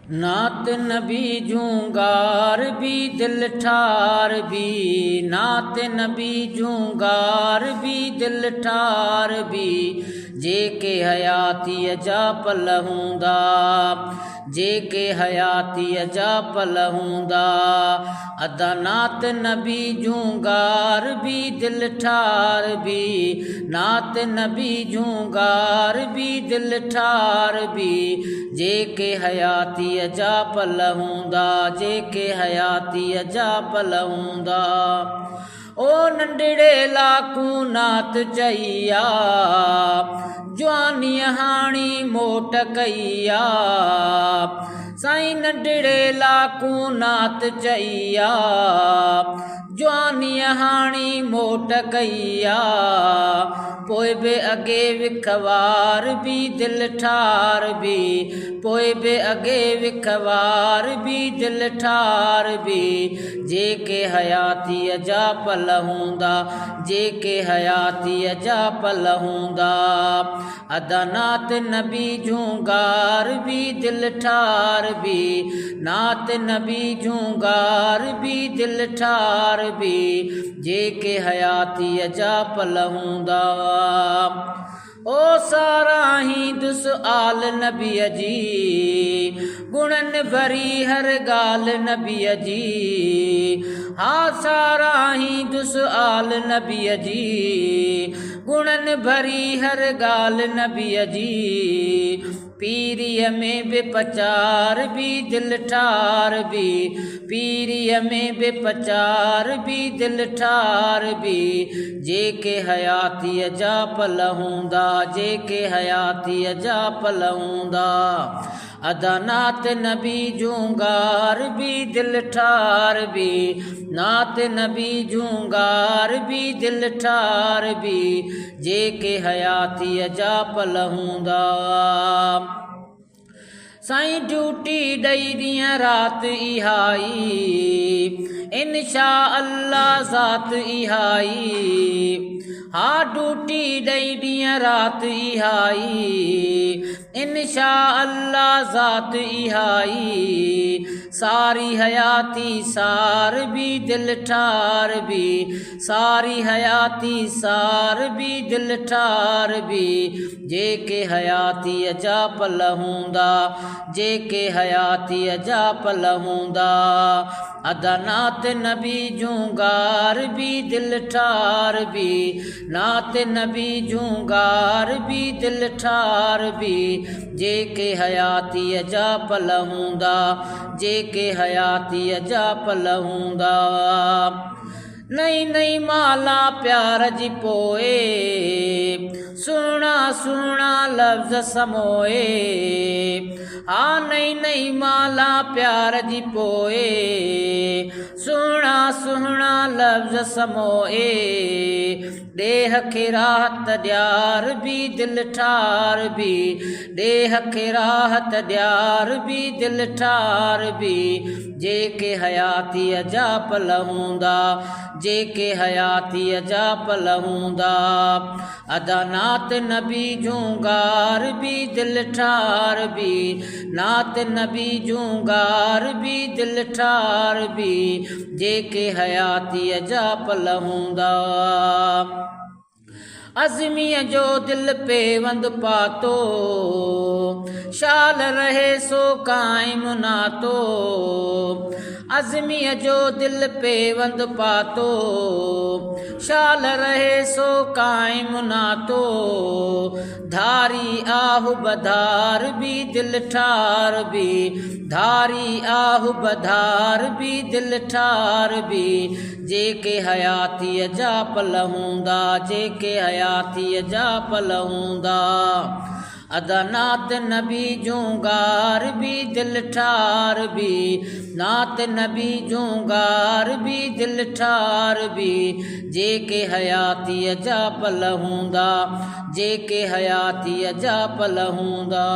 नात नबी जूं गार भी दिल ठार भी, नात नबी जूं गार भी दिल ठार भी, जेके हयातीअ जा पल हूंदा, जेके हयातीअ जा पल हूंदा। अदा नात नबी जूं गार भी दिल ठार भी, नात नबी जूं गार भी दिल ठार भी, जेके हयातीअ जा पल हूंदा, जेके हयातीअ जा पल हूंदा। ओ नंढड़े लाकू नात चईया, जवानीअ हाणी मोट कईया, साईं नंढड़े लाकू नात चईया, जवानीअ हाणी मोट कईया, पोइ बि अॻे विखवार भी दिल ठार भी, पोइ बि अॻे विखवार भी दिल ठार भी, जेके हयातीअ जा पल हूंदा, जेके हयातीअ जा पल हूंदा। अदा नात नबी जूं गार भी दिल ठार भी, नात नबी जूं गार भी दिल ठार भी, जेके हयातीअ जा पल हूंदा। ओ सारा ही दुसआल नबीअ जी, गुणन भरी हर गाल नबीअ जी, हा सारा ही दुसआल नबीअ जी, गुणन भरी हर गाल नबीअ जी, पीरीअ में बि पचार भी दिल ठार भी, पीरीअ में बि पचार भी दिल ठार भी, जेके हयातीअ जा पल हूंदा, जेके हयातीअ जा पल हूंदा। अदा नात नबी जूं गार भी दिल ठार भी, नात नबी जूं गार भी दिल ठार भी, जेके हयातीअ जा पल हूंदा। साईं ड्यूटी ॾई ॾींहं रात इहाई, इनशा अल्लाह ज़ात इहाई, हा ड्यूटी ॾई ॾींहं रात इहाई, इनशा अल्लाह ज़ात इहाई, सारी हयाती सार भी दिल ठार भी, सारी हयाती सार भी दिल ठार भी, जेके हयातीअ जा पल हूंदा, जेके हयातीअ जा पल हूंदा। अदा नात नबी जूं गार भी दिल ठार भी, नात नबी जूं गार भी दिल ठार भी, जेके हयातीअ जा पल हूंदा, जेके हयातीअ जा पल हूंदा। नई नई माला प्यार जी पोए, सुहिणा सुहिणा लफ़्ज़ समोए, हा नई नई माला प्यार जी पोए, सुहिणा सुहिणा लफ़्ज़ समोए, ॾेह खे राहत ॾियार भी दिल ठार भी, ॾेह खे राहत ॾियार भी दिल ठार भी, जेके हयातीअ जा पल हूंदा, जेके हयातीअ जा पल हूंदा। अदा नात नबी जूं गार भी दिल ठार भी, नात नबी जूं गार भी दिल ठार भी, जेके हयातीअ जा पल हूंदा। अज़मीअ जो दिल पेवंद पातो, शाल रहे सो काइम नातो, अज़मीअ जो दिल पेवंद पातो, शाल रहे सो काइम नातो, धारी आहु बधार भी दिल ठार भी, धारी आहु बधार भी दिल ठार भी, जेके हयातीअ जा पल हूंदा, जेके हयातीअ जा पल हूंदा। अदा नात नबी जूं गार भी दिल ठार भी, नात नबी जूं गार भी दिल ठार भी, जेके हयातीअ जा पल हूंदा, जेके हयातीअ जा पल हूंदा।